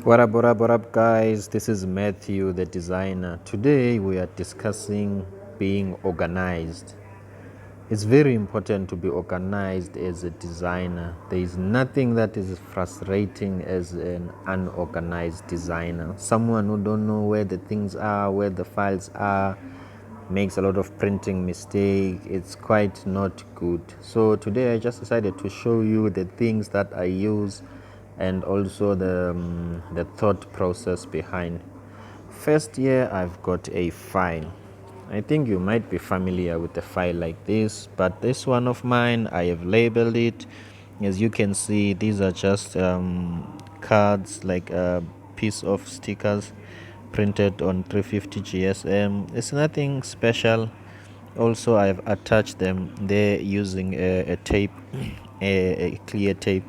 What up, guys? This is Matthew, the designer. Today we are discussing being organized. It's very important to be organized as a designer. There is nothing that is frustrating as an unorganized designer. Someone who don't know where the things are, where the files are, makes a lot of printing mistake. It's quite not good. So today I just decided to show you the things that I use and also the thought process behind. First here I've got a file. I think you might be familiar with a file like this, but this one of mine, I have labeled it. As you can see, these are just cards, like a piece of stickers printed on 350 GSM. It's nothing special. Also, I've attached them there using a tape, a clear tape.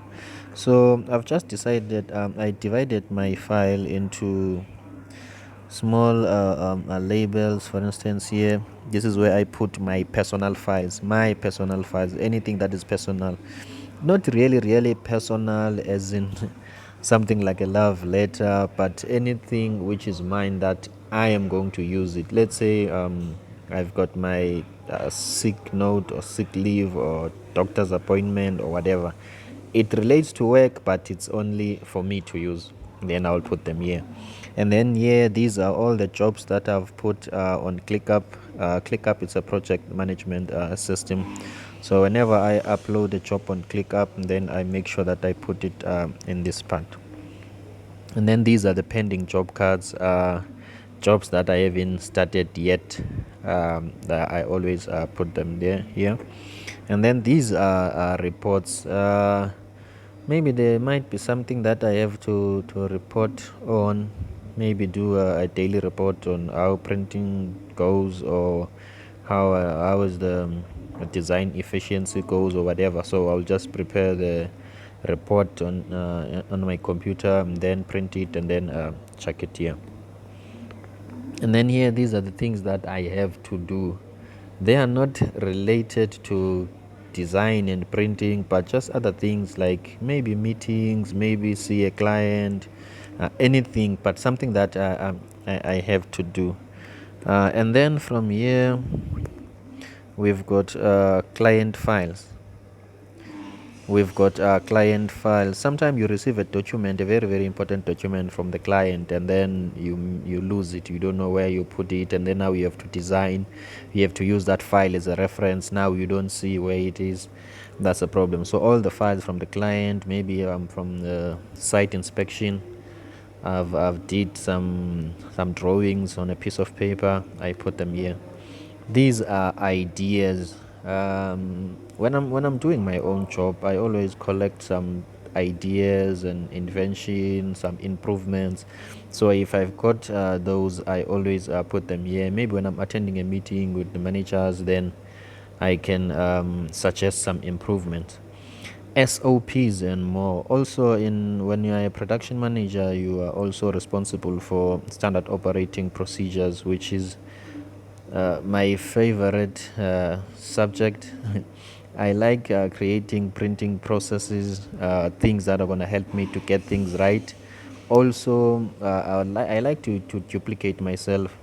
So I've just decided, I divided my file into small labels. For instance, here, this is where I put my personal files, anything that is personal, not really personal as in something like a love letter, but anything which is mine that I am going to use it. Let's say I've got my sick note or sick leave or doctor's appointment or whatever. It relates to work, but it's only for me to use. Then I'll put them here. And then here, these are all the jobs that I've put on ClickUp. ClickUp is a project management system. So whenever I upload a job on ClickUp, then I make sure that I put it in this part. And then these are the pending job cards, jobs that I haven't started yet. That I always put them there here. And then these are reports. Maybe there might be something that I have to report on. Maybe do a daily report on how printing goes, or how is the design efficiency goes, or whatever. So I'll just prepare the report on my computer and then print it and then check it here. And then here, these are the things that I have to do. They are not related to design and printing, but just other things like maybe meetings, maybe see a client, anything, but something that I have to do. And then from here, we've got client files. We've got client files. Sometimes you receive a document, a very important document from the client, and then you lose it. You don't know where you put it, and then now you have to design. You have to use that file as a reference. Now you don't see where it is. That's a problem. So all the files from the client, maybe from the site inspection, I've did some drawings on a piece of paper. I put them here. These are ideas. When I'm doing my own job, I always collect some ideas and inventions, some improvements. So if I've got those, I always put them here. Maybe when I'm attending a meeting with the managers, then I can suggest some improvement. SOPs and more. Also, in when you are a production manager, you are also responsible for standard operating procedures, which is my favorite subject. I like creating printing processes, things that are going to help me to get things right. Also, I like to duplicate myself.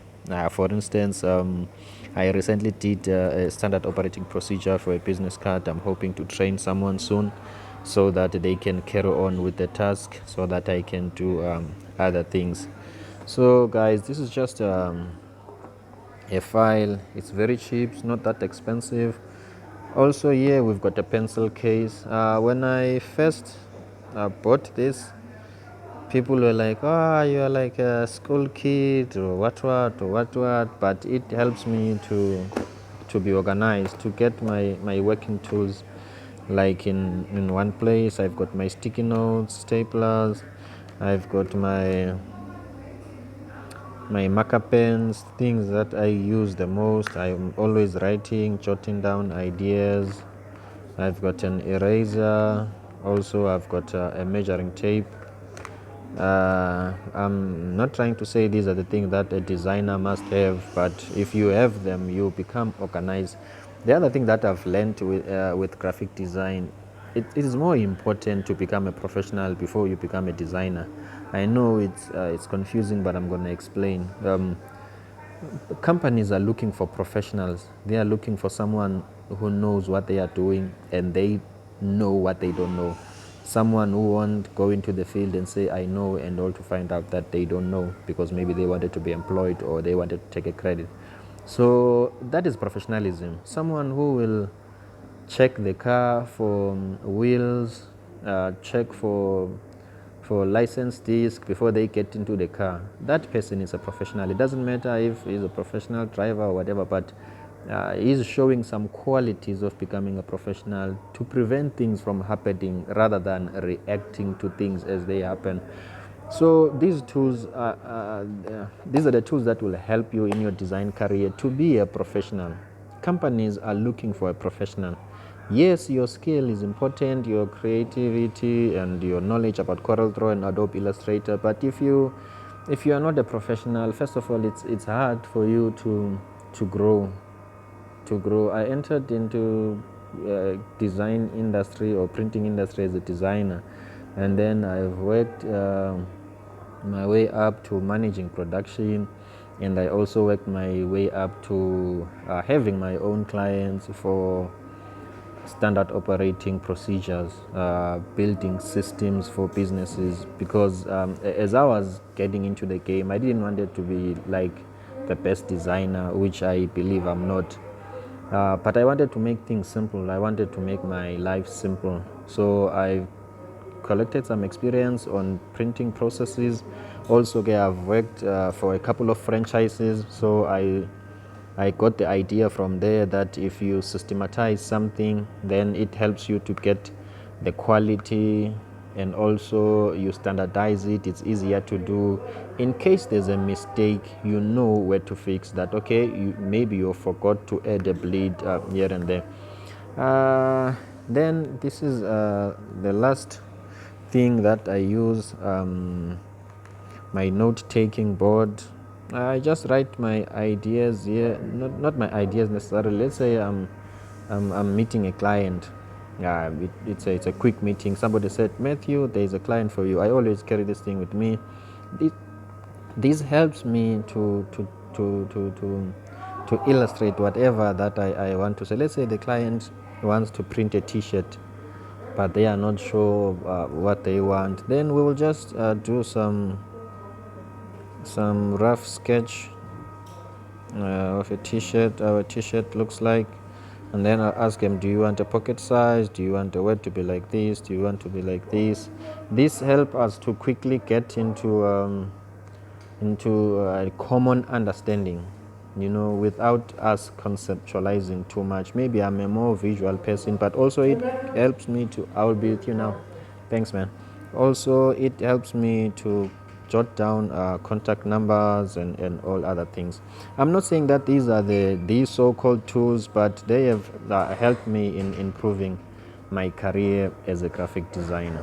For instance, I recently did a standard operating procedure for a business card. I'm hoping to train someone soon so that they can carry on with the task so that I can do other things. So, guys, this is just a file. It's very cheap, it's not that expensive. Also here we've got a pencil case. When I first bought this, people were like, oh, you're like a school kid or what, but it helps me to be organized, to get my working tools like in one place. I've got my sticky notes, staplers, I've got my marker pens, things that I use the most. I'm always writing, jotting down ideas. I've got an eraser. Also, I've got a measuring tape. I'm not trying to say these are the things that a designer must have, but if you have them, you become organized. The other thing that I've learned with graphic design, it is more important to become a professional before you become a designer. I know it's confusing, but I'm going to explain. Companies are looking for professionals. They are looking for someone who knows what they are doing and they know what they don't know. Someone who won't go into the field and say I know, and all to find out that they don't know because maybe they wanted to be employed or they wanted to take a credit. So that is professionalism. Someone who will check the car for wheels, check for license disc before they get into the car. That person is a professional. It doesn't matter if he's a professional driver or whatever, but he's showing some qualities of becoming a professional to prevent things from happening rather than reacting to things as they happen. So these tools these are the tools that will help you in your design career to be a professional. Companies are looking for a professional. Yes, your skill is important, your creativity and your knowledge about CorelDRAW and Adobe Illustrator, but if you are not a professional, first of all, it's hard for you to grow. I entered into design industry or printing industry as a designer, and then I've worked my way up to managing production, and I also worked my way up to having my own clients for standard operating procedures, building systems for businesses, because as I was getting into the game, I didn't want it to be like the best designer, which I believe I'm not. But I wanted to make things simple. I wanted to make my life simple. So I collected some experience on printing processes. Also, I've worked for a couple of franchises. So I got the idea from there that if you systematize something, then it helps you to get the quality, and also you standardize it. It's easier to do. In case there's a mistake, you know where to fix that. Okay, maybe you forgot to add a bleed here and there. Then this is the last thing that I use, my note-taking board. I just write my ideas here, not my ideas necessarily. Let's say I'm meeting a client. Yeah, it's a quick meeting. Somebody said, Matthew, there is a client for you. I always carry this thing with me. This helps me to illustrate whatever that I want to say. Let's say the client wants to print a T-shirt, but they are not sure what they want. Then we will just do some rough sketch of a T-shirt, how a T-shirt looks like, and then I'll ask them, do you want a pocket size? Do you want the word to be like this? Do you want to be like this? This helps us to quickly get into a common understanding, without us conceptualizing too much. Maybe I'm a more visual person, but also it helps me to, I will be with you now. Thanks, man. Also, it helps me to jot down contact numbers and all other things. I'm not saying that these are these so-called tools, but they have helped me in improving my career as a graphic designer.